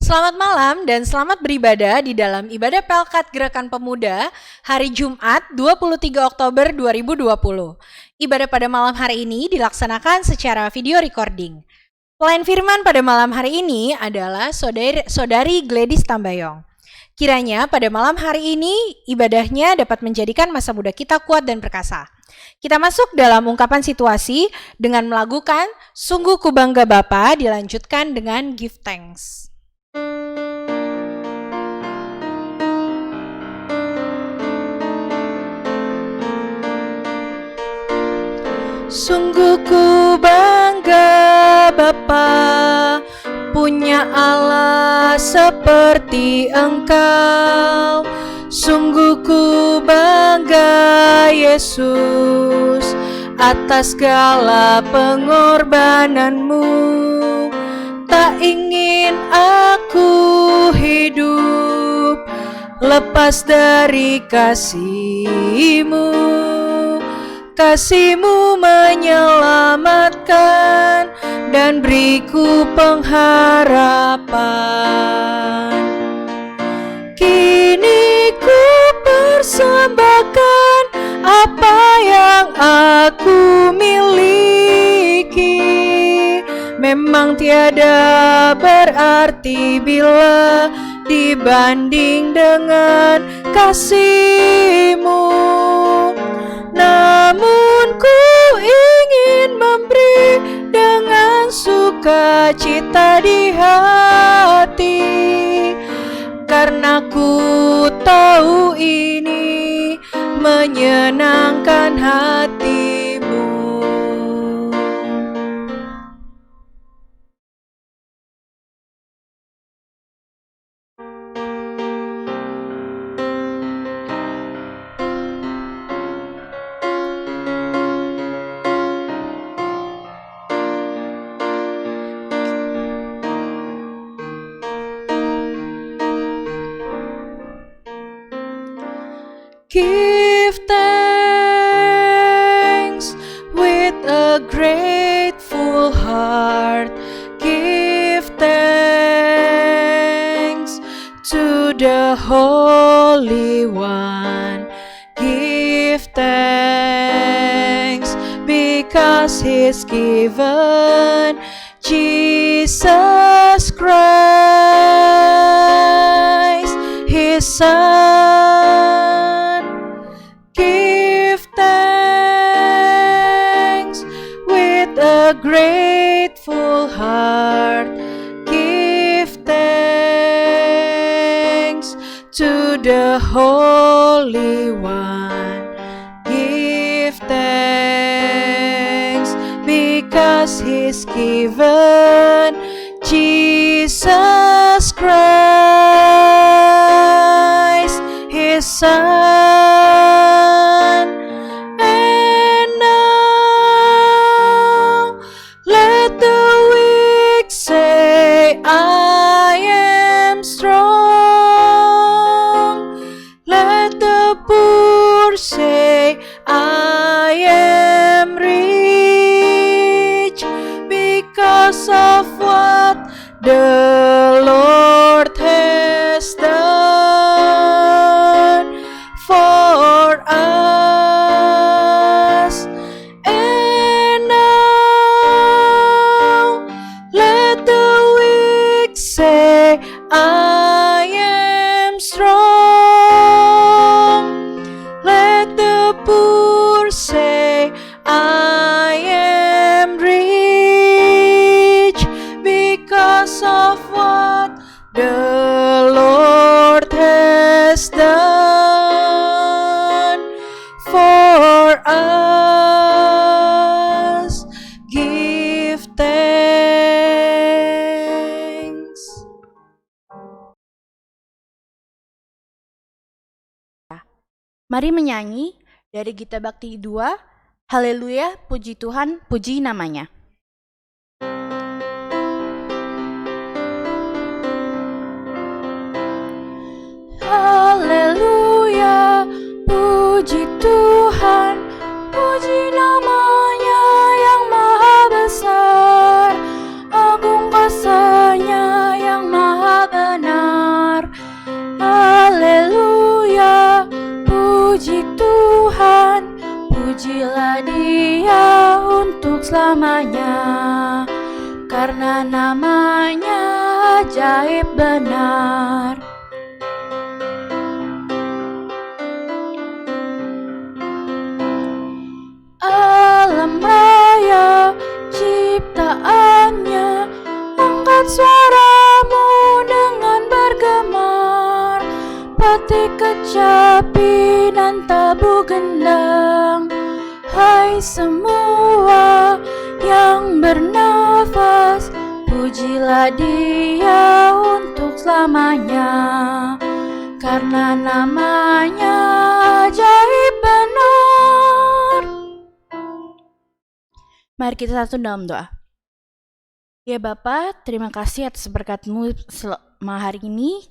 Selamat malam dan selamat beribadah di dalam ibadah Pelkat Gerakan Pemuda hari Jumat 23 Oktober 2020. Ibadah pada malam hari ini dilaksanakan secara video recording. Pelayan firman pada malam hari ini adalah Saudari Gladys Tambayong. Kiranya pada malam hari ini ibadahnya dapat menjadikan masa muda kita kuat dan perkasa. Kita masuk dalam ungkapan situasi dengan melakukan Sungguh Ku Bangga Bapa, dilanjutkan dengan Give Thanks. Sungguh ku bangga Bapa, punya Allah seperti Engkau. Sungguh ku bangga Yesus atas segala pengorbananmu. Tak ingin aku hidup lepas dari kasih-Mu. Kasih-Mu menyelamatkan dan beriku pengharapan. Kini ku persembahkan apa yang aku miliki. Memang tiada berarti bila dibanding dengan kasih-Mu. Namun ku ingin memberi dengan sukacita di hati, karena ku tahu ini menyenangkan hati-Mu. Give thanks with a grateful heart. Give thanks to the Holy One. Give thanks because He's given Jesus Christ, His Son. Give thanks with a grateful heart. Give thanks to the Holy One. Give thanks because He's given Jesus Christ, His Son. And now let the weak say, I am strong. Let the poor say, I am rich, because of what the Lord has done for us. And now let the weak say, I am strong. Let the poor say, I am rich, because of what the Lord has done for us. Give thanks. Mari menyanyi dari Gita Bakti 2, Haleluya, puji Tuhan, puji namanya. Haleluya, puji Tuhan, puji namanya yang maha besar, agung kuasa-Nya yang maha besar. untuk selamanya, karena namanya ajaib benar. Alam raya ciptaannya, angkat suaramu dengan bergemar, petik kecapi dan tabuh gendang. Hai semua yang bernafas, pujilah Dia untuk selamanya, karena namanya ajaib benar. Mari kita satu dalam doa. Ya Bapa, terima kasih atas berkat-Mu selama hari ini.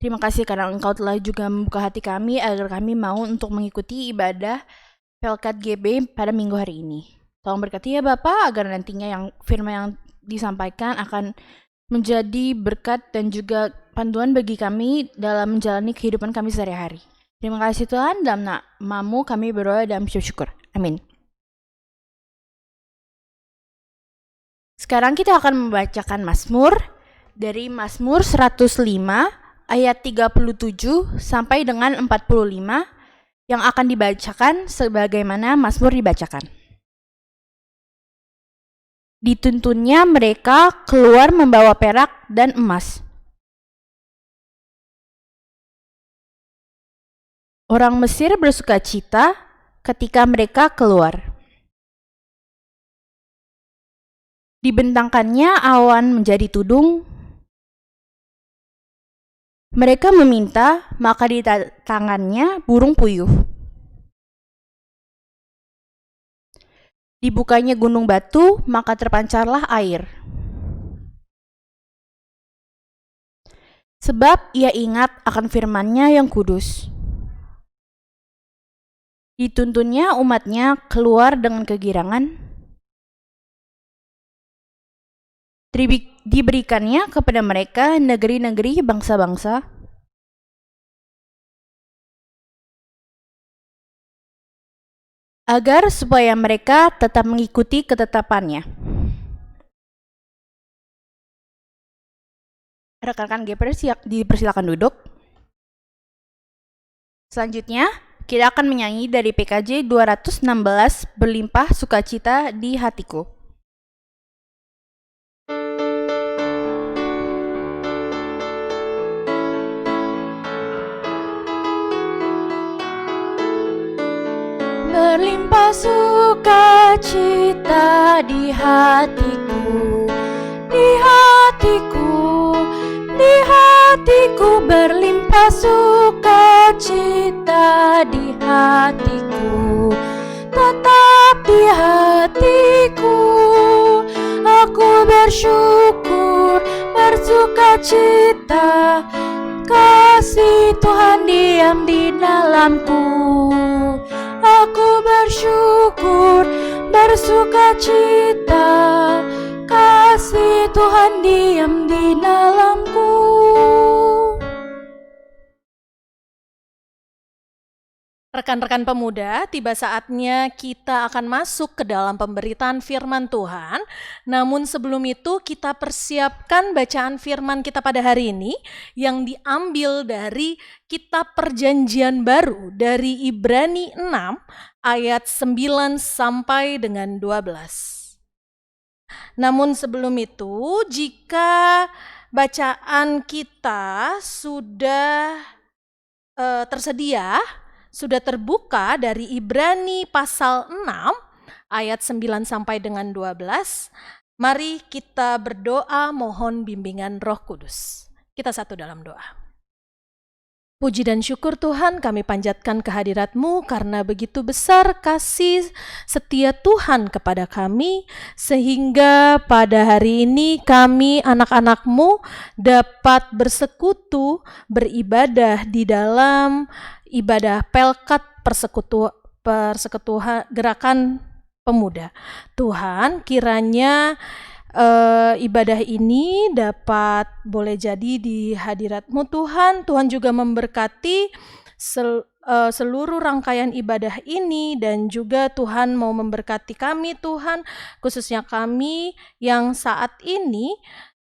Terima kasih karena Engkau telah juga membuka hati kami agar kami mau untuk mengikuti ibadah Pelkat GB pada minggu hari ini. Tolong berkati ya Bapa agar nantinya yang firman yang disampaikan akan menjadi berkat dan juga panduan bagi kami dalam menjalani kehidupan kami sehari-hari. Terima kasih Tuhan, dalam nama-Mu kami berdoa dan bersyukur. Amin. Sekarang kita akan membacakan Mazmur dari Mazmur 105 ayat 37 sampai dengan 45 yang akan dibacakan sebagaimana Mazmur dibacakan. Dituntunnya mereka keluar membawa perak dan emas. Orang Mesir bersukacita ketika mereka keluar. Dibentangkannya awan menjadi tudung. Mereka meminta, maka di tangannya burung puyuh. Dibukanya gunung batu, maka terpancarlah air. Sebab ia ingat akan firman-Nya yang kudus. Dituntunnya umat-Nya keluar dengan kegirangan. Diberikannya kepada mereka negeri-negeri bangsa-bangsa. Agar supaya mereka tetap mengikuti ketetapannya. Rekan-rekan GPR dipersilakan duduk. Selanjutnya, kita akan menyanyi dari PKJ 216, Berlimpah Sukacita di Hatiku. Berlimpah sukacita di hatiku, di hatiku, di hatiku. Berlimpah sukacita di hatiku, tetap di hatiku. Aku bersyukur, bersukacita, kasih Tuhan diam di dalamku. Aku bersyukur, bersukacita, kasih Tuhan diam di dalamku. Rekan-rekan pemuda, tiba saatnya kita akan masuk ke dalam pemberitaan firman Tuhan. Namun sebelum itu kita persiapkan bacaan firman kita pada hari ini yang diambil dari kitab Perjanjian Baru dari Ibrani 6 ayat 9 sampai dengan 12. Namun sebelum itu, jika bacaan kita sudah tersedia, sudah terbuka dari Ibrani pasal 6 ayat 9 sampai dengan 12, mari kita berdoa mohon bimbingan Roh Kudus. Kita satu dalam doa. Puji dan syukur Tuhan kami panjatkan kehadirat-Mu karena begitu besar kasih setia Tuhan kepada kami, sehingga pada hari ini kami anak-anak-Mu dapat bersekutu, beribadah di dalam ibadah Pelkat Persekutuan Gerakan Pemuda. Tuhan, kiranya ibadah ini dapat boleh jadi di hadirat-Mu Tuhan. Tuhan juga memberkati seluruh rangkaian ibadah ini, dan juga Tuhan mau memberkati kami Tuhan, khususnya kami yang saat ini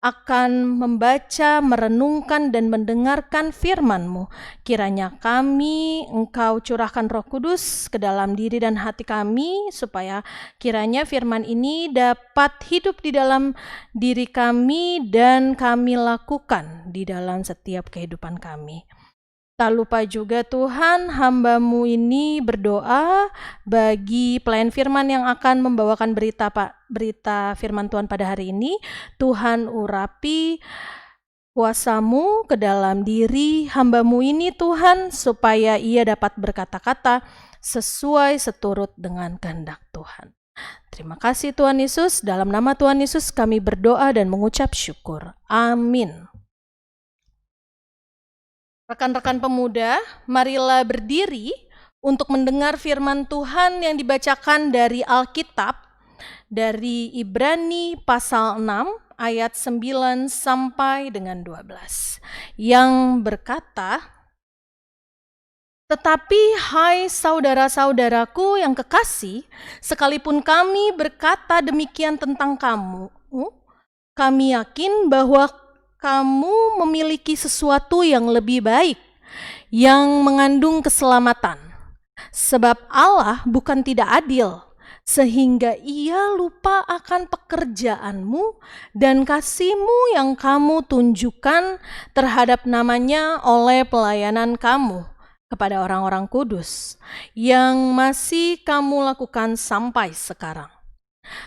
akan membaca, merenungkan, dan mendengarkan firman-Mu. Kiranya kami, Engkau curahkan Roh Kudus ke dalam diri dan hati kami, supaya kiranya firman ini dapat hidup di dalam diri kami dan kami lakukan di dalam setiap kehidupan kami. Tak lupa juga Tuhan, hamba-Mu ini berdoa bagi pelayan firman yang akan membawakan berita firman Tuhan pada hari ini. Tuhan urapi kuasa-Mu ke dalam diri hamba-Mu ini Tuhan, supaya ia dapat berkata-kata sesuai seturut dengan kehendak Tuhan. Terima kasih Tuhan Yesus, dalam nama Tuhan Yesus kami berdoa dan mengucap syukur. Amin. Rekan-rekan pemuda, marilah berdiri untuk mendengar firman Tuhan yang dibacakan dari Alkitab, dari Ibrani pasal 6 ayat 9 sampai dengan 12, yang berkata, "Tetapi hai saudara-saudaraku yang kekasih, sekalipun kami berkata demikian tentang kamu, kami yakin bahwa kamu memiliki sesuatu yang lebih baik, yang mengandung keselamatan. Sebab Allah bukan tidak adil, sehingga ia lupa akan pekerjaanmu dan kasih-Mu yang kamu tunjukkan terhadap namanya oleh pelayanan kamu kepada orang-orang kudus, yang masih kamu lakukan sampai sekarang.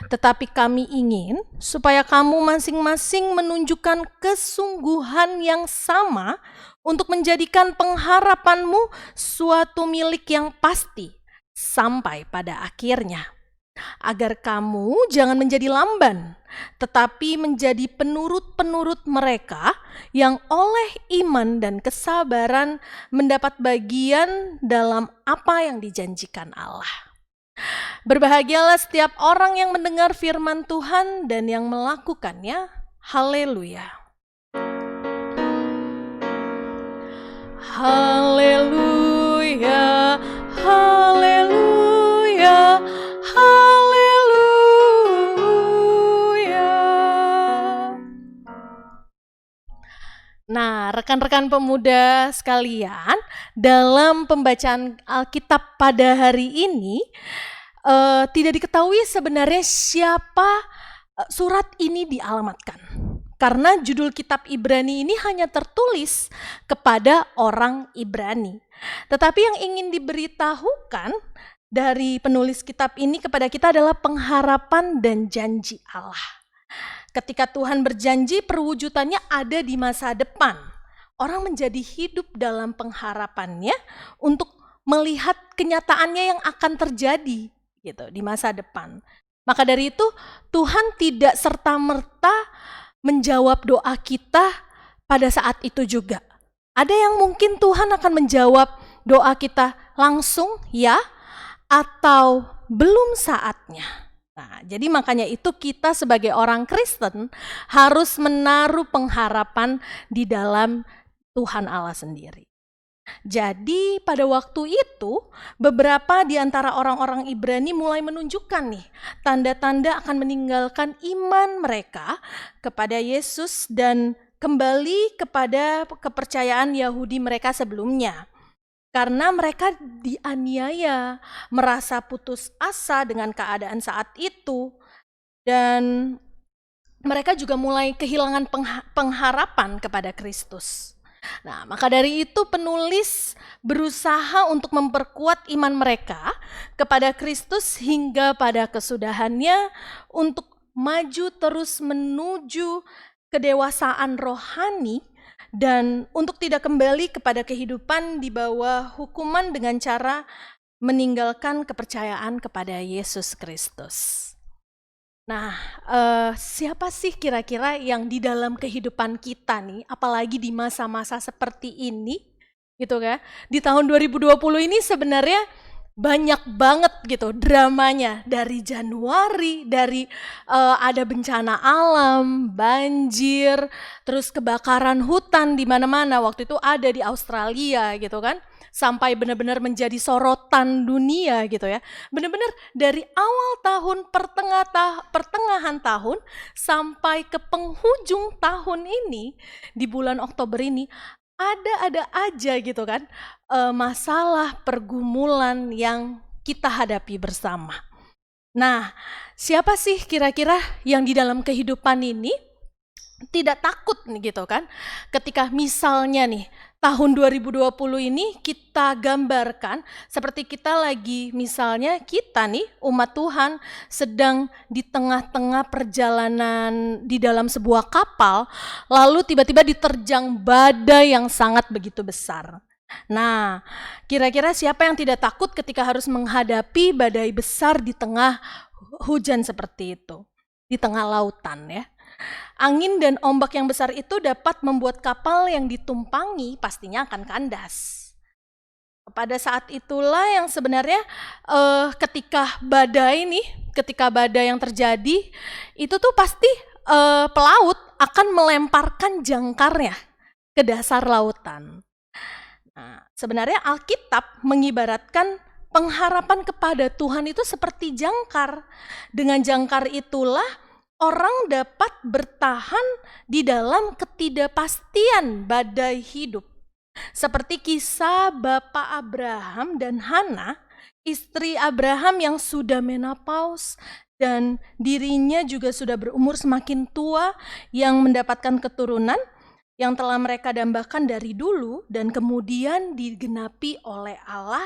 Tetapi kami ingin supaya kamu masing-masing menunjukkan kesungguhan yang sama untuk menjadikan pengharapanmu suatu milik yang pasti sampai pada akhirnya, agar kamu jangan menjadi lamban, tetapi menjadi penurut-penurut mereka yang oleh iman dan kesabaran mendapat bagian dalam apa yang dijanjikan Allah. Berbahagialah setiap orang yang mendengar firman Tuhan dan yang melakukannya. Haleluya. Haleluya. Haleluya. Haleluya. Nah, rekan-rekan pemuda sekalian, dalam pembacaan Alkitab pada hari ini, tidak diketahui sebenarnya siapa surat ini dialamatkan. Karena judul kitab Ibrani ini hanya tertulis kepada orang Ibrani. Tetapi yang ingin diberitahukan dari penulis kitab ini kepada kita adalah pengharapan dan janji Allah. Ketika Tuhan berjanji, perwujudannya ada di masa depan. Orang menjadi hidup dalam pengharapannya untuk melihat kenyataannya yang akan terjadi gitu di masa depan. Maka dari itu Tuhan tidak serta-merta menjawab doa kita pada saat itu juga. Ada yang mungkin Tuhan akan menjawab doa kita langsung ya, atau belum saatnya. Nah, jadi makanya itu kita sebagai orang Kristen harus menaruh pengharapan di dalam Tuhan Allah sendiri. Jadi pada waktu itu beberapa di antara orang-orang Ibrani mulai menunjukkan nih tanda-tanda akan meninggalkan iman mereka kepada Yesus dan kembali kepada kepercayaan Yahudi mereka sebelumnya. Karena mereka dianiaya, merasa putus asa dengan keadaan saat itu, dan mereka juga mulai kehilangan pengharapan kepada Kristus. Nah, maka dari itu penulis berusaha untuk memperkuat iman mereka kepada Kristus hingga pada kesudahannya untuk maju terus menuju kedewasaan rohani dan untuk tidak kembali kepada kehidupan di bawah hukuman dengan cara meninggalkan kepercayaan kepada Yesus Kristus. Nah, siapa sih kira-kira yang di dalam kehidupan kita nih, apalagi di masa-masa seperti ini, gitu kan? Di tahun 2020 ini sebenarnya banyak banget gitu dramanya, dari Januari, dari ada bencana alam, banjir, terus kebakaran hutan di mana-mana. Waktu itu ada di Australia gitu kan. sampai benar-benar menjadi sorotan dunia gitu ya. Benar-benar dari awal tahun, pertengahan tahun sampai ke penghujung tahun ini, di bulan Oktober ini, ada aja gitu kan masalah pergumulan yang kita hadapi bersama. Nah, siapa sih kira-kira yang di dalam kehidupan ini tidak takut nih gitu kan? Ketika misalnya nih tahun 2020 ini kita gambarkan seperti kita lagi, misalnya kita nih umat Tuhan sedang di tengah-tengah perjalanan di dalam sebuah kapal, lalu tiba-tiba diterjang badai yang sangat begitu besar. Nah, kira-kira siapa yang tidak takut ketika harus menghadapi badai besar di tengah hujan seperti itu, di tengah lautan ya? Angin dan ombak yang besar itu dapat membuat kapal yang ditumpangi pastinya akan kandas. Pada saat itulah yang sebenarnya ketika badai yang terjadi, itu tuh pasti pelaut akan melemparkan jangkarnya ke dasar lautan. Nah, sebenarnya Alkitab mengibaratkan pengharapan kepada Tuhan itu seperti jangkar. Dengan jangkar itulah orang dapat bertahan di dalam ketidakpastian badai hidup. Seperti kisah Bapak Abraham dan Hana, istri Abraham yang sudah menopause dan dirinya juga sudah berumur semakin tua, yang mendapatkan keturunan yang telah mereka dambakan dari dulu dan kemudian digenapi oleh Allah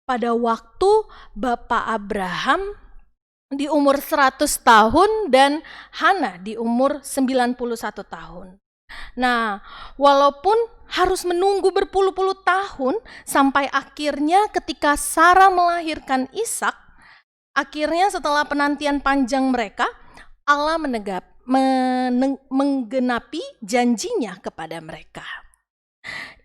pada waktu Bapak Abraham di umur 100 tahun dan Hana di umur 91 tahun. Nah, walaupun harus menunggu berpuluh-puluh tahun sampai akhirnya ketika Sarah melahirkan Ishak, akhirnya setelah penantian panjang mereka, Allah menggenapi janjinya kepada mereka.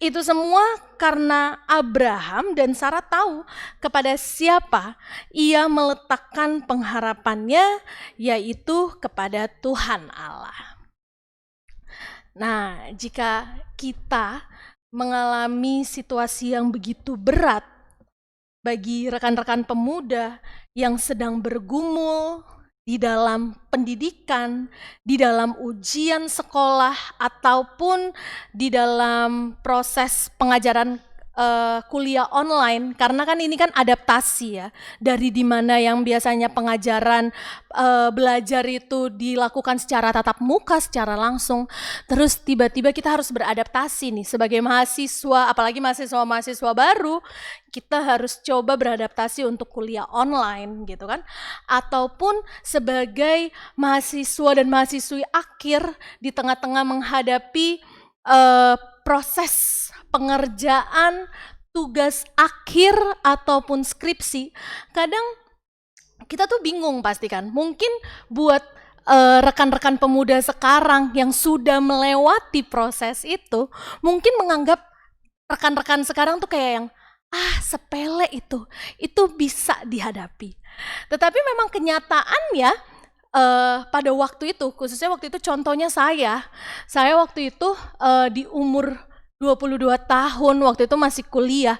Itu semua karena Abraham dan Sarah tahu kepada siapa ia meletakkan pengharapannya, yaitu kepada Tuhan Allah. Nah, jika kita mengalami situasi yang begitu berat bagi rekan-rekan pemuda yang sedang bergumul di dalam pendidikan, di dalam ujian sekolah, ataupun di dalam proses pengajaran kuliah online, karena kan ini kan adaptasi ya, dari dimana yang biasanya pengajaran belajar itu dilakukan secara tatap muka, secara langsung, terus tiba-tiba kita harus beradaptasi nih sebagai mahasiswa, apalagi mahasiswa baru, kita harus coba beradaptasi untuk kuliah online gitu kan, ataupun sebagai mahasiswa dan mahasiswi akhir di tengah-tengah menghadapi proses pengerjaan tugas akhir ataupun skripsi. Kadang kita tuh bingung pasti kan. Mungkin buat rekan-rekan pemuda sekarang yang sudah melewati proses itu, mungkin menganggap rekan-rekan sekarang tuh kayak yang sepele itu bisa dihadapi. Tetapi memang kenyataannya pada waktu itu, khususnya waktu itu contohnya saya waktu itu di umur 22 tahun, waktu itu masih kuliah.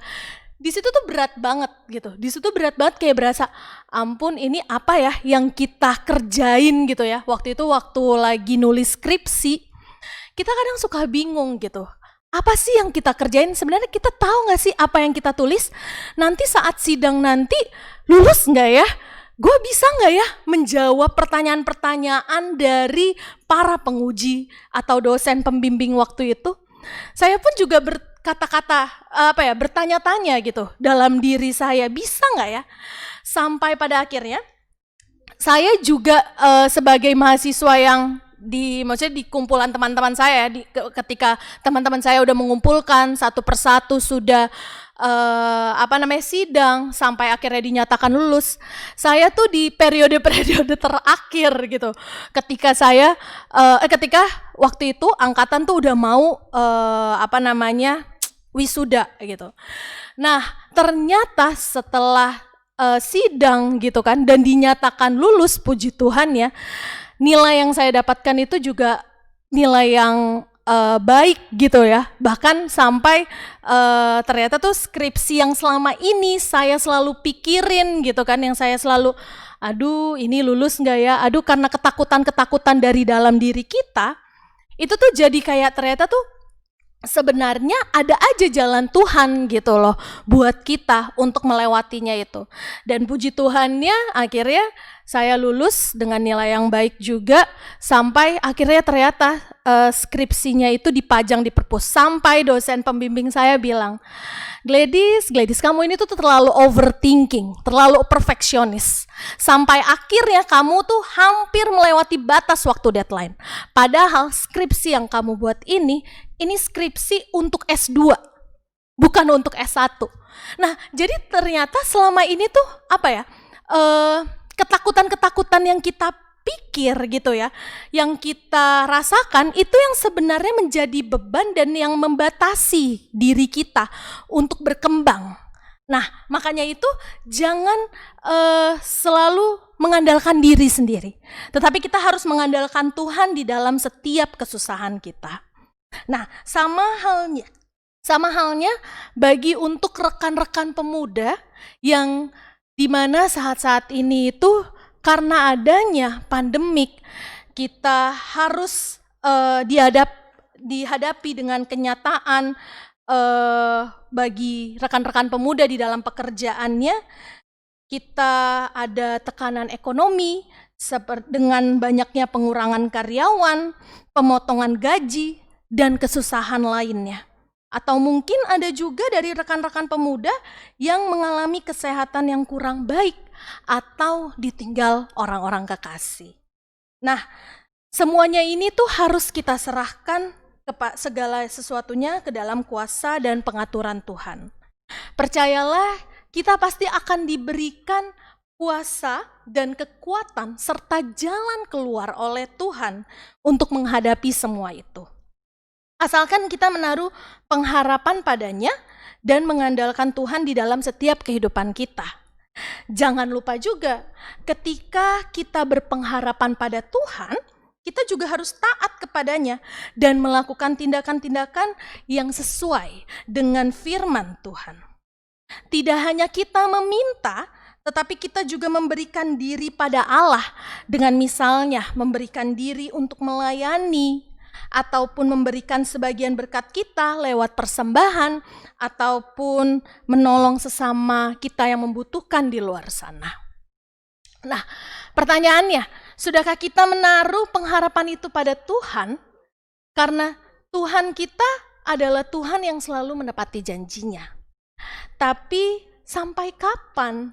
Di situ tuh berat banget gitu. Di situ berat banget, kayak berasa ampun ini apa ya yang kita kerjain gitu ya. Waktu itu waktu lagi nulis skripsi, kita kadang suka bingung gitu. Apa sih yang kita kerjain? Sebenarnya kita tahu gak sih apa yang kita tulis? Nanti saat sidang nanti lulus gak ya? Gue bisa gak ya menjawab pertanyaan-pertanyaan dari para penguji atau dosen pembimbing waktu itu? Saya pun juga bertanya-tanya gitu dalam diri saya, bisa nggak ya? Sampai pada akhirnya saya juga sebagai mahasiswa yang maksudnya di kumpulan teman-teman saya, ketika teman-teman saya udah mengumpulkan satu persatu sudah sidang sampai akhirnya dinyatakan lulus. Saya tuh di periode-periode terakhir gitu. Ketika waktu itu angkatan tuh udah mau wisuda gitu. Nah, ternyata setelah sidang gitu kan dan dinyatakan lulus, puji Tuhan ya, nilai yang saya dapatkan itu juga nilai yang baik gitu ya. Bahkan sampai ternyata tuh skripsi yang selama ini saya selalu pikirin gitu kan, yang saya selalu, aduh ini lulus nggak ya, aduh karena ketakutan-ketakutan dari dalam diri kita, itu tuh jadi kayak ternyata tuh sebenarnya ada aja jalan Tuhan gitu loh buat kita untuk melewatinya itu. Dan puji Tuhannya akhirnya saya lulus dengan nilai yang baik juga, sampai akhirnya ternyata skripsinya itu dipajang di perpus, sampai dosen pembimbing saya bilang, Gladys kamu ini tuh terlalu overthinking, terlalu perfeksionis, sampai akhirnya kamu tuh hampir melewati batas waktu deadline. Padahal skripsi yang kamu buat ini skripsi untuk S2, bukan untuk S1. Nah, jadi ternyata selama ini tuh apa ya, ketakutan-ketakutan yang kita pikir gitu ya, yang kita rasakan itu yang sebenarnya menjadi beban dan yang membatasi diri kita untuk berkembang. Nah, makanya itu jangan selalu mengandalkan diri sendiri, tetapi kita harus mengandalkan Tuhan di dalam setiap kesusahan kita. Nah, sama halnya bagi untuk rekan-rekan pemuda yang dimana saat-saat ini itu karena adanya pandemik, kita harus dihadapi dengan kenyataan bagi rekan-rekan pemuda di dalam pekerjaannya, kita ada tekanan ekonomi dengan banyaknya pengurangan karyawan, pemotongan gaji, dan kesusahan lainnya. Atau mungkin ada juga dari rekan-rekan pemuda yang mengalami kesehatan yang kurang baik atau ditinggal orang-orang kekasih. Nah, semuanya ini tuh harus kita serahkan segala sesuatunya ke dalam kuasa dan pengaturan Tuhan. Percayalah, kita pasti akan diberikan kuasa dan kekuatan serta jalan keluar oleh Tuhan untuk menghadapi semua itu. Asalkan kita menaruh pengharapan padanya dan mengandalkan Tuhan di dalam setiap kehidupan kita. Jangan lupa juga, ketika kita berpengharapan pada Tuhan, kita juga harus taat kepadanya dan melakukan tindakan-tindakan yang sesuai dengan firman Tuhan. Tidak hanya kita meminta, tetapi kita juga memberikan diri pada Allah dengan misalnya memberikan diri untuk melayani, ataupun memberikan sebagian berkat kita lewat persembahan, ataupun menolong sesama kita yang membutuhkan di luar sana. Nah, pertanyaannya, sudahkah kita menaruh pengharapan itu pada Tuhan? Karena Tuhan kita adalah Tuhan yang selalu menepati janjinya. Tapi sampai kapan?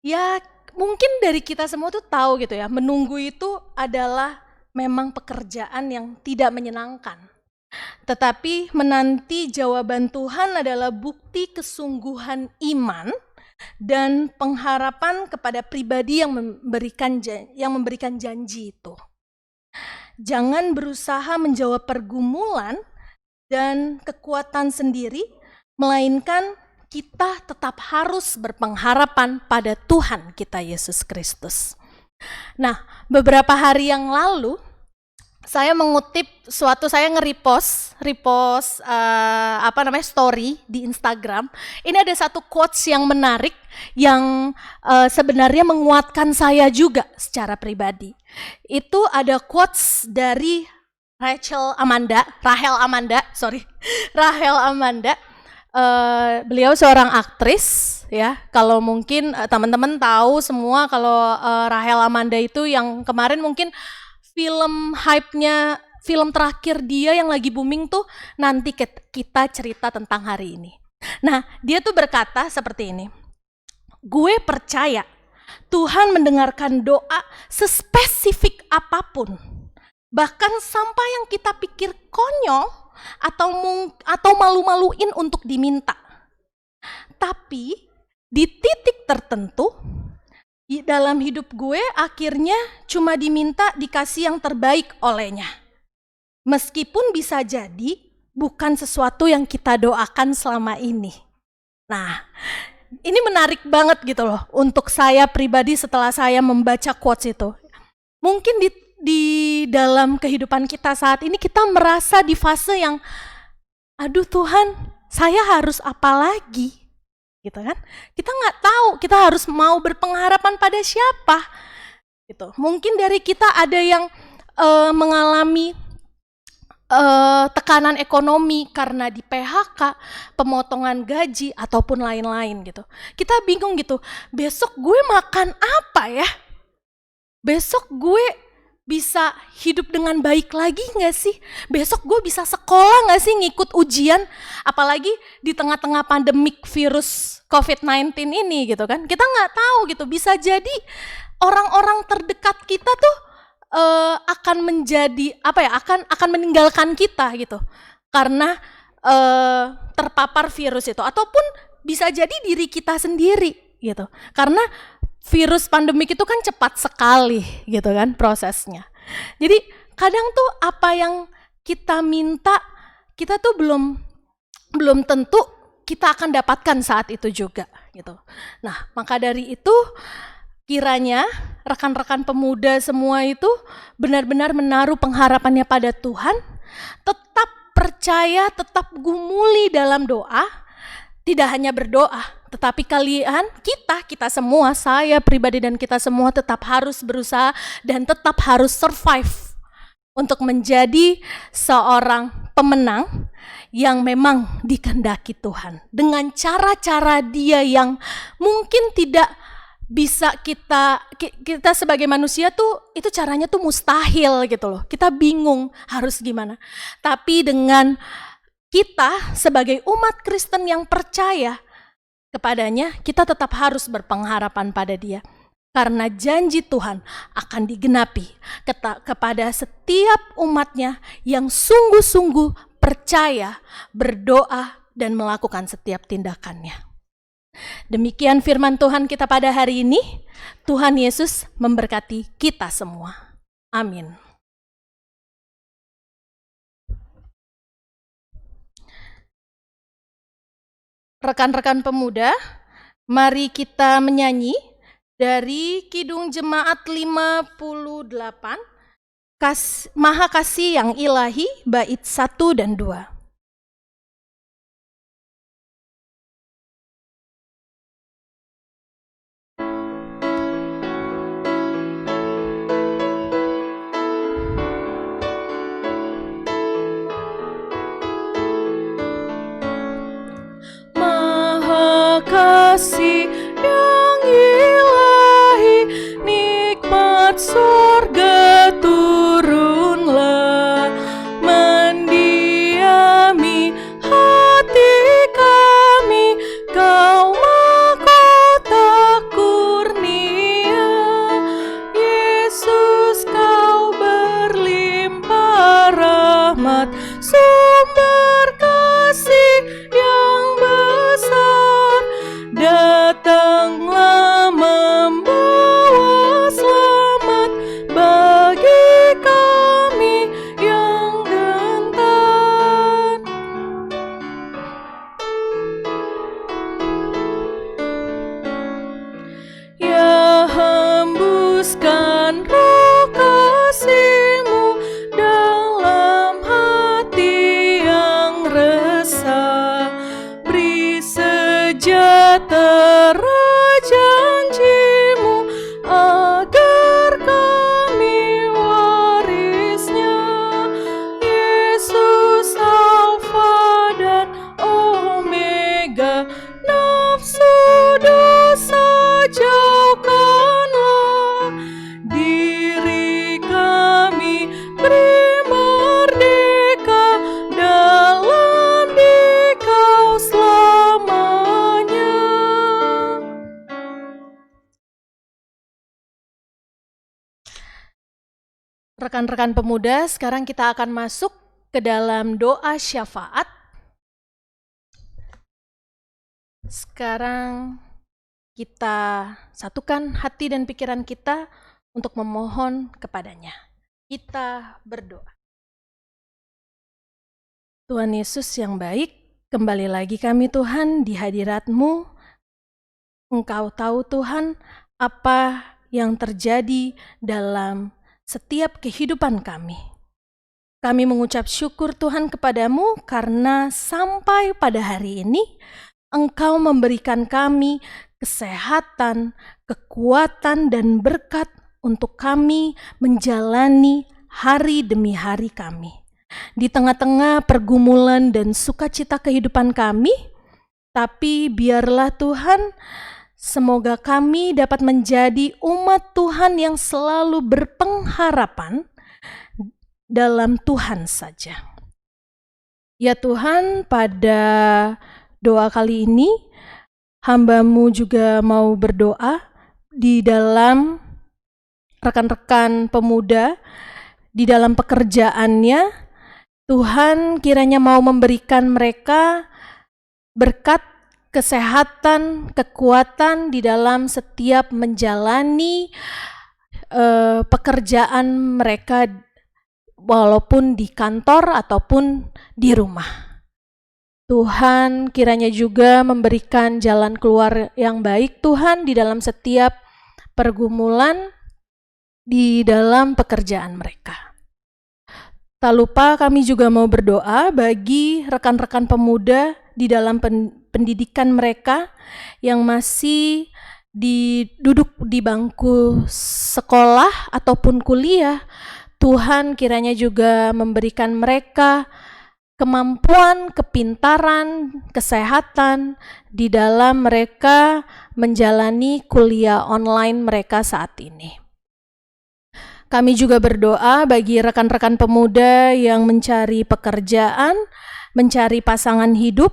Ya, mungkin dari kita semua tuh tahu gitu ya, menunggu itu adalah memang pekerjaan yang tidak menyenangkan. Tetapi menanti jawaban Tuhan adalah bukti kesungguhan iman dan pengharapan kepada pribadi yang memberikan janji itu. Jangan berusaha menjawab pergumulan dan kekuatan sendiri, melainkan kita tetap harus berpengharapan pada Tuhan kita Yesus Kristus. Nah, beberapa hari yang lalu saya mengutip saya nge-repost story di Instagram. Ini ada satu quotes yang menarik yang sebenarnya menguatkan saya juga secara pribadi. Itu ada quotes dari Rachel Amanda. Beliau seorang aktris ya. Kalau mungkin teman-teman tahu semua kalau Rachel Amanda itu yang kemarin mungkin film hype-nya, film terakhir dia yang lagi booming tuh Nanti Kita Cerita Tentang Hari Ini. Nah, dia tuh berkata seperti ini, gue percaya Tuhan mendengarkan doa sespesifik apapun, bahkan sampai yang kita pikir konyol atau malu-maluin untuk diminta. Tapi di titik tertentu dalam hidup gue akhirnya cuma diminta dikasih yang terbaik olehnya. Meskipun bisa jadi bukan sesuatu yang kita doakan selama ini. Nah, ini menarik banget gitu loh untuk saya pribadi setelah saya membaca quotes itu. Mungkin di dalam kehidupan kita saat ini kita merasa di fase yang, aduh Tuhan, saya harus apa lagi? Gitu kan? Kita nggak tahu, kita harus mau berpengharapan pada siapa? Gitu. Mungkin dari kita ada yang mengalami tekanan ekonomi karena di PHK, pemotongan gaji ataupun lain-lain gitu. Kita bingung gitu, besok gue makan apa ya? Besok gue bisa hidup dengan baik lagi gak sih? Besok gue bisa sekolah gak sih ngikut ujian? Apalagi di tengah-tengah pandemik virus COVID-19 ini gitu kan. Kita gak tahu gitu, bisa jadi orang-orang terdekat kita tuh akan menjadi akan meninggalkan kita gitu karena terpapar virus itu, ataupun bisa jadi diri kita sendiri gitu karena virus pandemik itu kan cepat sekali gitu kan prosesnya. Jadi kadang tuh apa yang kita minta kita tuh belum tentu kita akan dapatkan saat itu juga gitu. Nah, maka dari itu kiranya rekan-rekan pemuda semua itu benar-benar menaruh pengharapannya pada Tuhan, tetap percaya, tetap gumuli dalam doa, tidak hanya berdoa, tetapi kita semua, saya pribadi dan kita semua tetap harus berusaha dan tetap harus survive untuk menjadi seorang pemenang yang memang dikehendaki Tuhan. Dengan cara-cara Dia yang mungkin tidak bisa kita sebagai manusia tuh itu caranya tuh mustahil gitu loh. Kita bingung harus gimana. Tapi dengan kita sebagai umat Kristen yang percaya kepadanya, kita tetap harus berpengharapan pada Dia. Karena janji Tuhan akan digenapi kepada setiap umatnya yang sungguh-sungguh percaya, berdoa, dan melakukan setiap tindakannya. Demikian firman Tuhan kita pada hari ini. Tuhan Yesus memberkati kita semua. Amin. Rekan-rekan pemuda, mari kita menyanyi dari Kidung Jemaat 58, Maha Kasih yang Ilahi, bait 1 dan 2. Kasih yang ilahi, nikmat surga turunlah, mendiami hati kami, Kau mahkota kurnia. Yesus, Kau berlimpah rahmat, sumber kasih yang besar, datanglah membawa selamat bagi kami yang gentar. Ya, hembuskan roh kasih-Mu dalam hati yang resah, beri sejahtera janji-Mu agar kami warisnya. Yesus, Alfa dan Omega, nafsu dosa jauhkanlah, diri kami beri merdeka dalam Dikau selamanya. Rekan-rekan pemuda, sekarang kita akan masuk ke dalam doa syafaat. Sekarang kita satukan hati dan pikiran kita untuk memohon kepadanya. Kita berdoa. Tuhan Yesus yang baik, kembali lagi kami Tuhan di hadirat-Mu. Engkau tahu Tuhan apa yang terjadi dalam setiap kehidupan kami. Kami mengucap syukur Tuhan kepadamu karena sampai pada hari ini Engkau memberikan kami kesehatan, kekuatan, dan berkat untuk kami menjalani hari demi hari kami. Di tengah-tengah pergumulan dan sukacita kehidupan kami, tapi biarlah Tuhan, semoga kami dapat menjadi umat Tuhan yang selalu berpengharapan dalam Tuhan saja. Ya Tuhan, pada doa kali ini, hamba-Mu juga mau berdoa di dalam rekan-rekan pemuda, di dalam pekerjaannya. Tuhan kiranya mau memberikan mereka berkat kesehatan, kekuatan di dalam setiap menjalani pekerjaan mereka, walaupun di kantor ataupun di rumah. Tuhan kiranya juga memberikan jalan keluar yang baik Tuhan di dalam setiap pergumulan di dalam pekerjaan mereka. Tak lupa kami juga mau berdoa bagi rekan-rekan pemuda di dalam pendidikan mereka yang masih duduk di bangku sekolah ataupun kuliah. Tuhan kiranya juga memberikan mereka kemampuan, kepintaran, kesehatan di dalam mereka menjalani kuliah online mereka saat ini. Kami juga berdoa bagi rekan-rekan pemuda yang mencari pekerjaan, mencari pasangan hidup.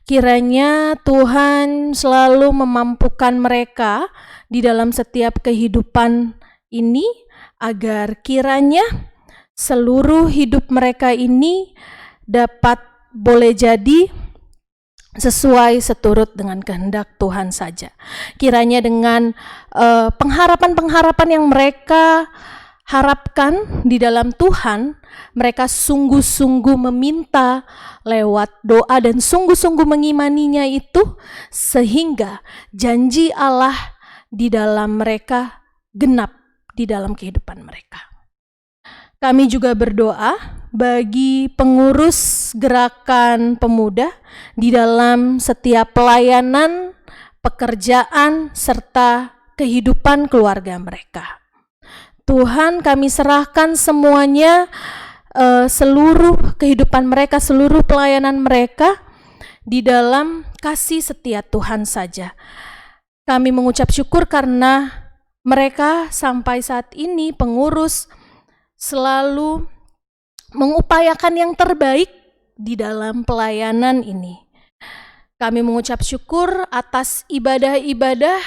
Kiranya Tuhan selalu memampukan mereka di dalam setiap kehidupan ini, agar kiranya seluruh hidup mereka ini dapat boleh jadi sesuai seturut dengan kehendak Tuhan saja. Kiranya dengan pengharapan-pengharapan yang mereka harapkan di dalam Tuhan, mereka sungguh-sungguh meminta lewat doa dan sungguh-sungguh mengimaninya itu, sehingga janji Allah di dalam mereka genap di dalam kehidupan mereka. Kami juga berdoa bagi pengurus gerakan pemuda di dalam setiap pelayanan, pekerjaan, serta kehidupan keluarga mereka. Tuhan, kami serahkan semuanya, seluruh kehidupan mereka, seluruh pelayanan mereka di dalam kasih setia Tuhan saja. Kami mengucap syukur karena mereka sampai saat ini pengurus selalu mengupayakan yang terbaik di dalam pelayanan ini. Kami mengucap syukur atas ibadah-ibadah,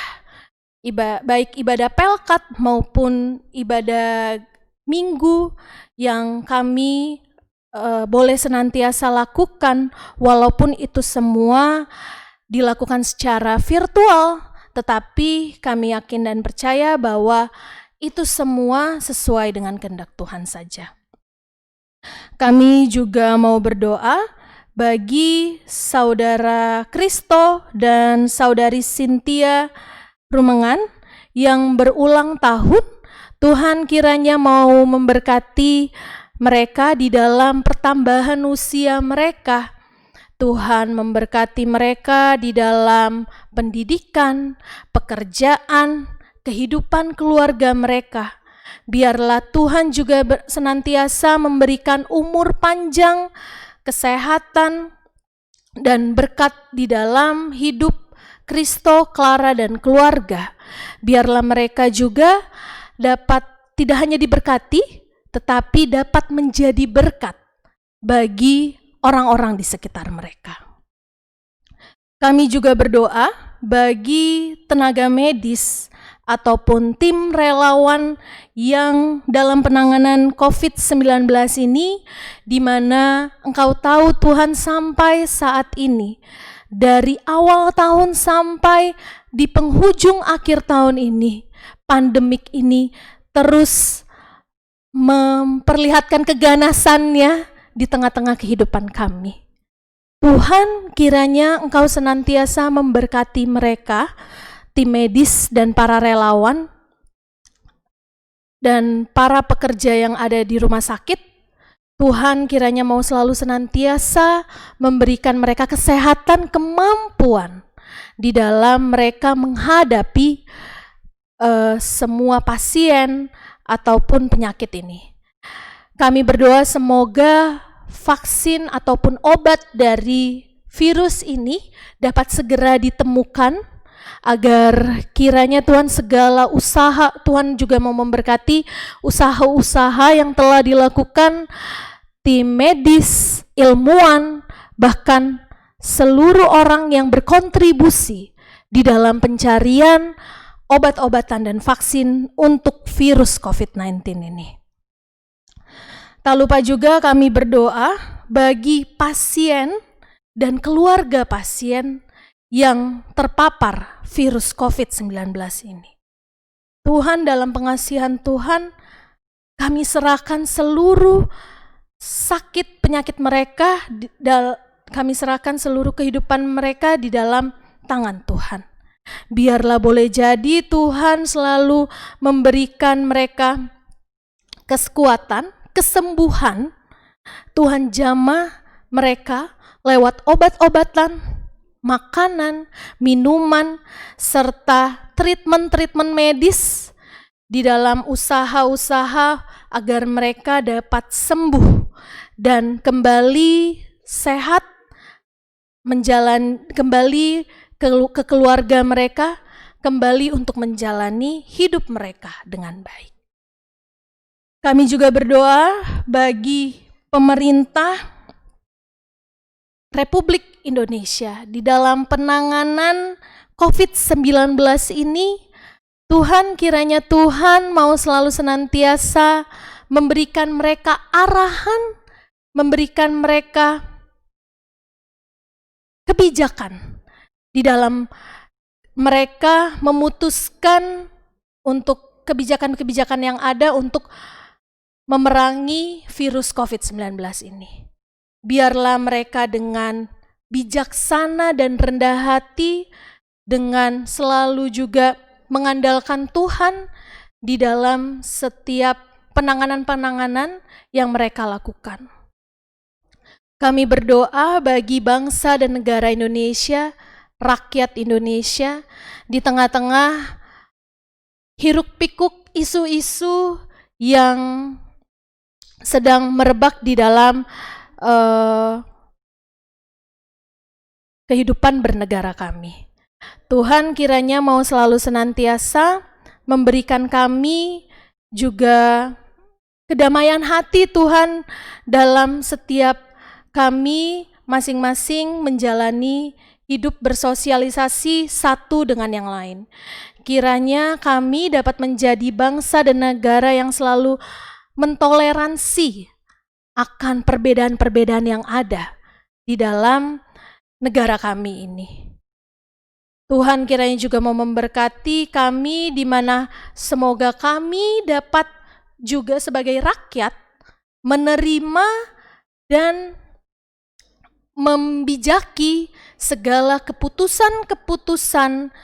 baik ibadah Pelkat maupun ibadah minggu yang kami boleh senantiasa lakukan, walaupun itu semua dilakukan secara virtual. Tetapi kami yakin dan percaya bahwa itu semua sesuai dengan kehendak Tuhan saja. Kami juga mau berdoa bagi saudara Kristo dan saudari Cynthia Rumengan yang berulang tahun. Tuhan kiranya mau memberkati mereka di dalam pertambahan usia mereka. Tuhan memberkati mereka di dalam pendidikan, pekerjaan, kehidupan keluarga mereka. Biarlah Tuhan juga senantiasa memberikan umur panjang, kesehatan, dan berkat di dalam hidup Kristo, Clara, dan keluarga. Biarlah mereka juga dapat tidak hanya diberkati, tetapi dapat menjadi berkat bagi orang-orang di sekitar mereka. Kami juga berdoa bagi tenaga medis ataupun tim relawan yang dalam penanganan COVID-19 ini, di mana Engkau tahu Tuhan sampai saat ini, dari awal tahun sampai di penghujung akhir tahun ini, pandemik ini terus memperlihatkan keganasannya di tengah-tengah kehidupan kami. Tuhan, kiranya Engkau senantiasa memberkati mereka, tim medis dan para relawan, dan para pekerja yang ada di rumah sakit. Tuhan kiranya mau selalu senantiasa memberikan mereka kesehatan, kemampuan di dalam mereka menghadapi semua pasien ataupun penyakit ini. Kami berdoa semoga vaksin ataupun obat dari virus ini dapat segera ditemukan, agar kiranya Tuhan segala usaha, Tuhan juga mau memberkati usaha-usaha yang telah dilakukan tim medis, ilmuwan, bahkan seluruh orang yang berkontribusi di dalam pencarian obat-obatan dan vaksin untuk virus COVID-19 ini. Tak lupa juga kami berdoa bagi pasien dan keluarga pasien yang terpapar virus COVID-19 ini. Tuhan, dalam pengasihan Tuhan, kami serahkan seluruh sakit penyakit mereka, kami serahkan seluruh kehidupan mereka di dalam tangan Tuhan. Biarlah boleh jadi Tuhan selalu memberikan mereka kekuatan, kesembuhan. Tuhan jamah mereka lewat obat-obatan, makanan, minuman, serta treatment-treatment medis di dalam usaha-usaha agar mereka dapat sembuh dan kembali sehat, kembali ke keluarga mereka, kembali untuk menjalani hidup mereka dengan baik. Kami juga berdoa bagi pemerintah Republik Indonesia di dalam penanganan COVID-19 ini. Tuhan, kiranya Tuhan mau selalu senantiasa memberikan mereka arahan, memberikan mereka kebijakan di dalam mereka memutuskan untuk kebijakan-kebijakan yang ada untuk memerangi virus COVID-19 ini. Biarlah mereka dengan bijaksana dan rendah hati, dengan selalu juga mengandalkan Tuhan di dalam setiap penanganan-penanganan yang mereka lakukan. Kami berdoa bagi bangsa dan negara Indonesia, rakyat Indonesia, di tengah-tengah hiruk-pikuk isu-isu yang sedang merebak di dalam kehidupan bernegara kami. Tuhan kiranya mau selalu senantiasa memberikan kami juga kedamaian hati, Tuhan, dalam setiap kami masing-masing menjalani hidup bersosialisasi satu dengan yang lain. Kiranya kami dapat menjadi bangsa dan negara yang selalu mentoleransi akan perbedaan-perbedaan yang ada di dalam negara kami ini. Tuhan kiranya juga mau memberkati kami, di mana semoga kami dapat juga sebagai rakyat menerima dan membijaki segala keputusan-keputusan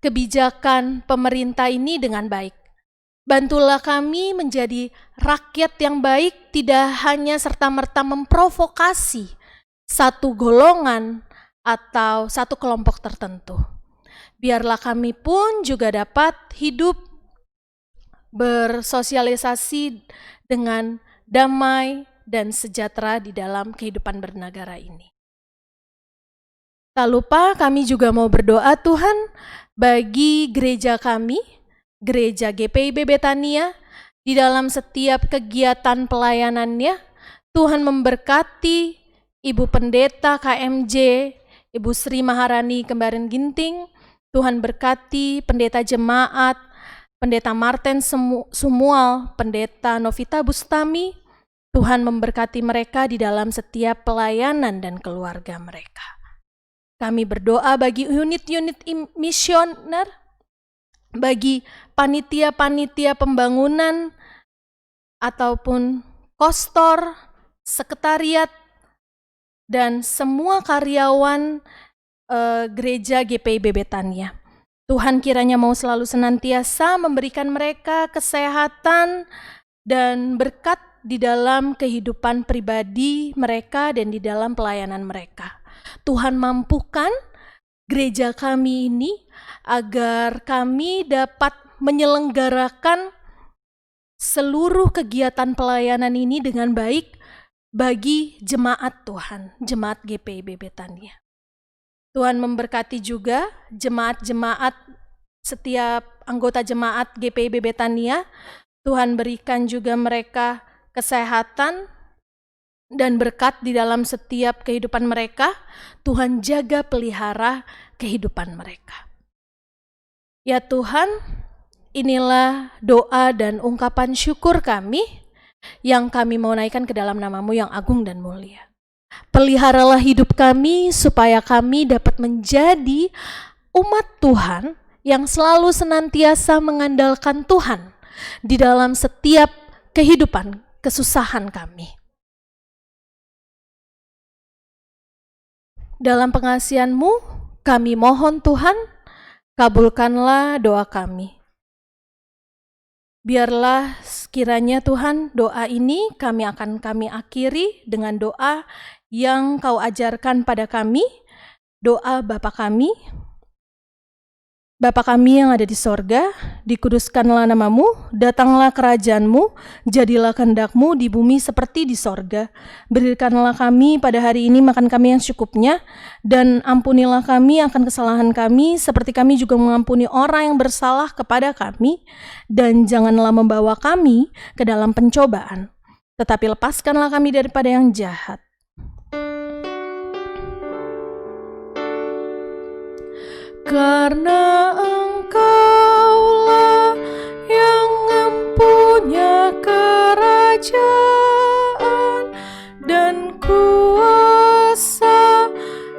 kebijakan pemerintah ini dengan baik. Bantulah kami menjadi rakyat yang baik, tidak hanya serta-merta memprovokasi satu golongan atau satu kelompok tertentu. Biarlah kami pun juga dapat hidup bersosialisasi dengan damai dan sejahtera di dalam kehidupan bernegara ini. Tak lupa kami juga mau berdoa, Tuhan, bagi gereja kami, Gereja GPIB Betania, di dalam setiap kegiatan pelayanannya. Tuhan memberkati Ibu Pendeta KMJ, Ibu Sri Maharani Kembaran Ginting. Tuhan berkati Pendeta Jemaat, Pendeta Martin Sumual, Pendeta Novita Bustami. Tuhan memberkati mereka di dalam setiap pelayanan dan keluarga mereka. Kami berdoa bagi unit-unit misioner, bagi panitia-panitia pembangunan, ataupun kostor, sekretariat, dan semua karyawan gereja GPIB Betania. Tuhan kiranya mau selalu senantiasa memberikan mereka kesehatan dan berkat di dalam kehidupan pribadi mereka dan di dalam pelayanan mereka. Tuhan mampukan gereja kami ini agar kami dapat menyelenggarakan seluruh kegiatan pelayanan ini dengan baik bagi jemaat Tuhan, jemaat GPIB Betania. Tuhan memberkati juga jemaat-jemaat, setiap anggota jemaat GPIB Betania. Tuhan berikan juga mereka kesehatan dan berkat di dalam setiap kehidupan mereka. Tuhan jaga pelihara kehidupan mereka. Ya Tuhan, inilah doa dan ungkapan syukur kami yang kami mau naikkan ke dalam nama-Mu yang agung dan mulia. Peliharalah hidup kami supaya kami dapat menjadi umat Tuhan yang selalu senantiasa mengandalkan Tuhan di dalam setiap kehidupan kesusahan kami. Dalam pengasihan-Mu kami mohon Tuhan, kabulkanlah doa kami. Biarlah sekiranya Tuhan doa ini kami akhiri dengan doa yang Kau ajarkan pada kami, doa Bapa kami. Bapa kami yang ada di sorga, dikuduskanlah nama-Mu, datanglah kerajaan-Mu, jadilah kehendak-Mu di bumi seperti di sorga. Berikanlah kami pada hari ini makan kami yang secukupnya, dan ampunilah kami akan kesalahan kami, seperti kami juga mengampuni orang yang bersalah kepada kami, dan janganlah membawa kami ke dalam pencobaan, tetapi lepaskanlah kami daripada yang jahat. Karena Engkaulah yang mempunyai kerajaan dan kuasa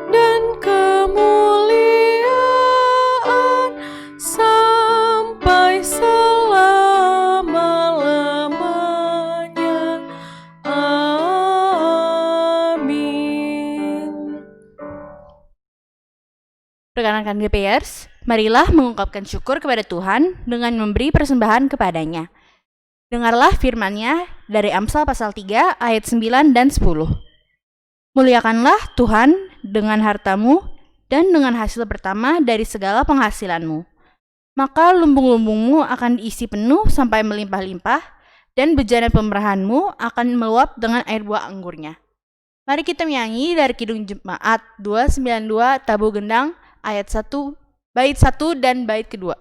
dan kemuliaan sampai selama-lamanya. Amin. Rekan-rekan GPers, marilah mengungkapkan syukur kepada Tuhan dengan memberi persembahan kepadanya. Dengarlah firman-Nya dari Amsal pasal 3 ayat 9 dan 10. Muliakanlah Tuhan dengan hartamu dan dengan hasil pertama dari segala penghasilanmu. Maka lumbung-lumbungmu akan diisi penuh sampai melimpah-limpah, dan bejana pemerahanmu akan meluap dengan air buah anggurnya. Mari kita menyanyi dari Kidung Jemaat 292 Tabu Gendang ayat 1, bait 1 dan bait kedua.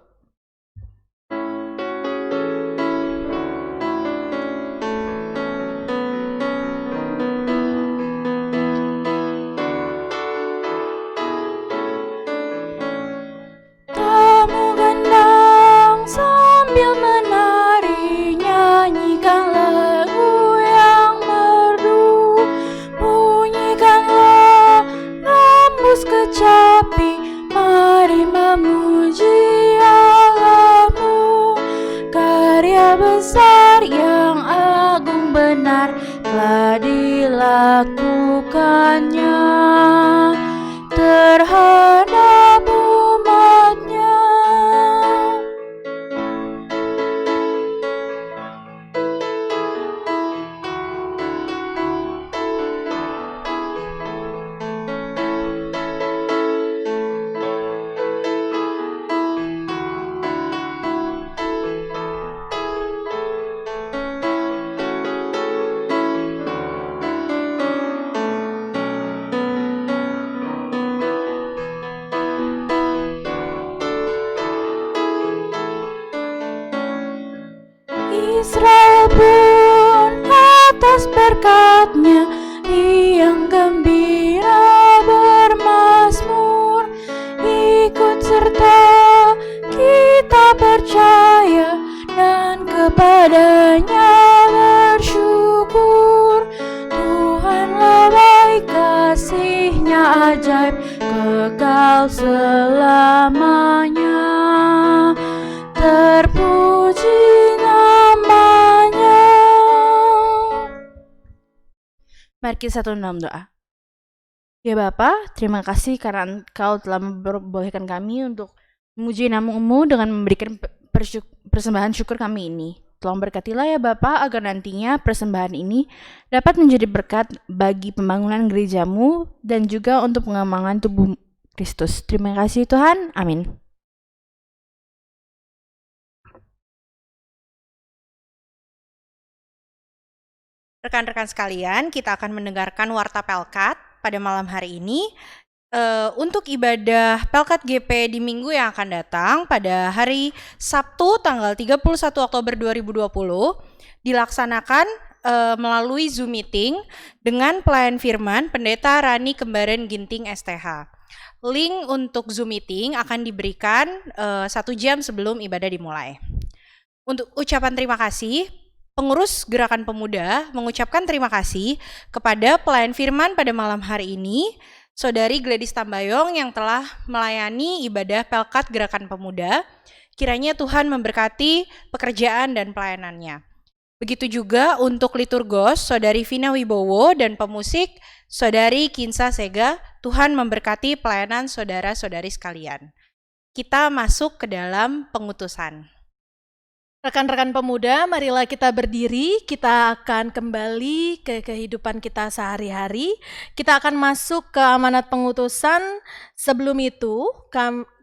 Tamu gendang sambil menari, nyanyikan lagu yang merdu, bunyikanlah rambus kecapi, mari memuji Allahmu. Karya besar yang agung benar telah dilakukannya terhadap umatnya. Israel pun atas berkat-Nya yang gembira bermazmur, ikut serta kita percaya dan kepadanya bersyukur. Tuhanlah baik, kasih-Nya ajaib, kekal selamanya. Terpuji namanya. Mari kita satu dalam doa. Ya Bapa, terima kasih karena Engkau telah membolehkan kami untuk memuji nama-Mu dengan memberikan persembahan syukur kami ini. Tolong berkatilah ya Bapa, agar nantinya persembahan ini dapat menjadi berkat bagi pembangunan gereja-Mu dan juga untuk pengembangan tubuh Kristus. Terima kasih Tuhan, amin. Rekan-rekan sekalian, kita akan mendengarkan Warta Pelkat pada malam hari ini. Untuk ibadah Pelkat GP di minggu yang akan datang pada hari Sabtu tanggal 31 Oktober 2020 dilaksanakan melalui Zoom meeting dengan pelayan firman Pendeta Rani Kembaren Ginting STH. Link untuk Zoom meeting akan diberikan 1 jam sebelum ibadah dimulai. Untuk ucapan terima kasih, pengurus Gerakan Pemuda mengucapkan terima kasih kepada pelayan firman pada malam hari ini, Saudari Gladys Tambayong yang telah melayani ibadah Pelkat Gerakan Pemuda. Kiranya Tuhan memberkati pekerjaan dan pelayanannya. Begitu juga untuk liturgos Saudari Vina Wibowo dan pemusik Saudari Kinsa Sega. Tuhan memberkati pelayanan saudara-saudari sekalian. Kita masuk ke dalam pengutusan. Rekan-rekan pemuda, marilah kita berdiri, kita akan kembali ke kehidupan kita sehari-hari. Kita akan masuk ke amanat pengutusan. Sebelum itu,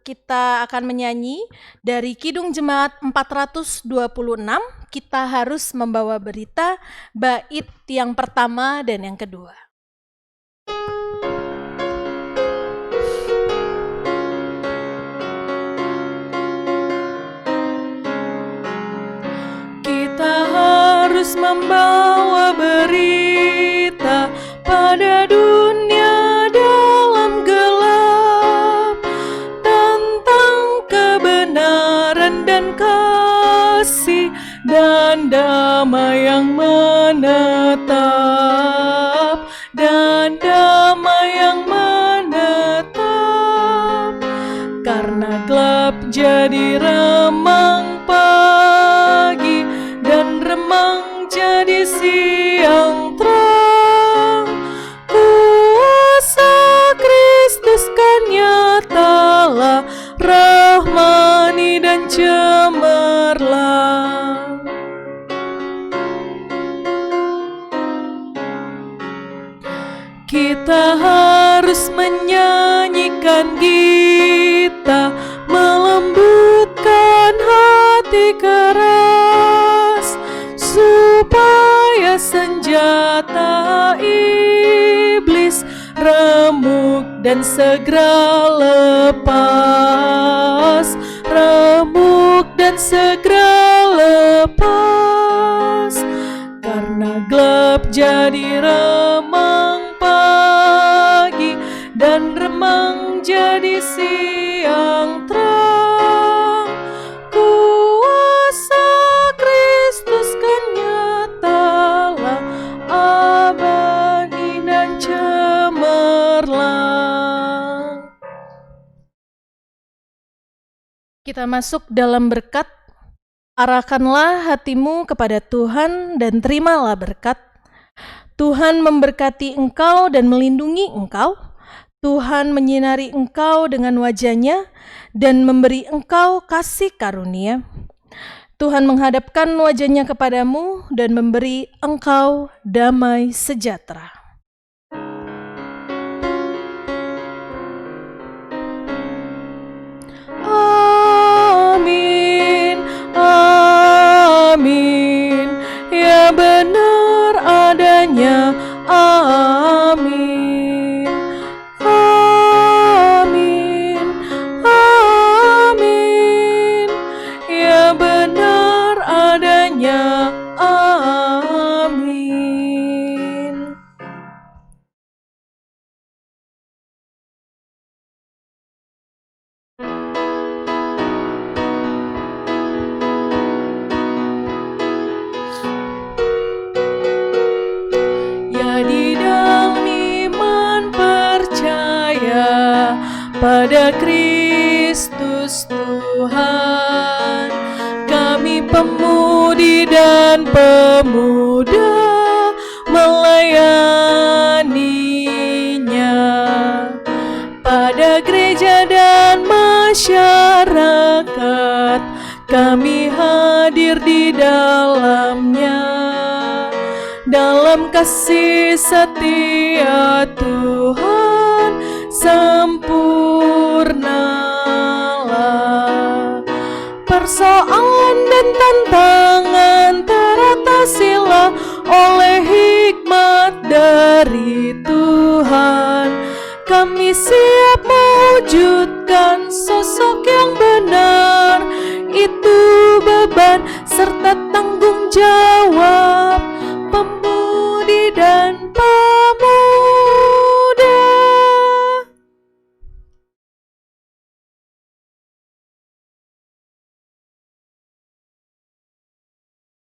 kita akan menyanyi dari Kidung Jemaat 426, kita harus membawa berita, bait yang pertama dan yang kedua. Harus membawa berita pada dunia dalam gelap tentang kebenaran dan kasih dan damai yang menetap, dan damai yang menetap, karena gelap jadi remang pagi dan remang jadi siang terang. Kuasa Kristus kan nyatalah, rahmani dan cemerlang. Kita harus menyanyikan gita, melembutkan hati keras, supaya senjata iblis remuk dan segera lepas, remuk dan segera lepas, karena gelap jadi remang pagi dan remang jadi siang terang. Kuasa Kristus kan nyatalah, abadi dan cemerlang. Kita masuk dalam berkat. Arahkanlah hatimu kepada Tuhan dan terimalah berkat. Tuhan memberkati engkau dan melindungi engkau. Tuhan menyinari engkau dengan wajah-Nya dan memberi engkau kasih karunia. Tuhan menghadapkan wajah-Nya kepadamu dan memberi engkau damai sejahtera. Amin, amin, ya benar adanya, amin, amin, amin, ya benar adanya, amin. Pada Kristus Tuhan, kami pemudi dan pemuda melayaninya pada gereja dan masyarakat. dalam kasih setia Tuhan sempurnalah. Persoalan dan tantangan teratasilah oleh hikmat dari Tuhan. Kami siap mewujudkan sosok yang benar. Itu beban serta tanggung jawab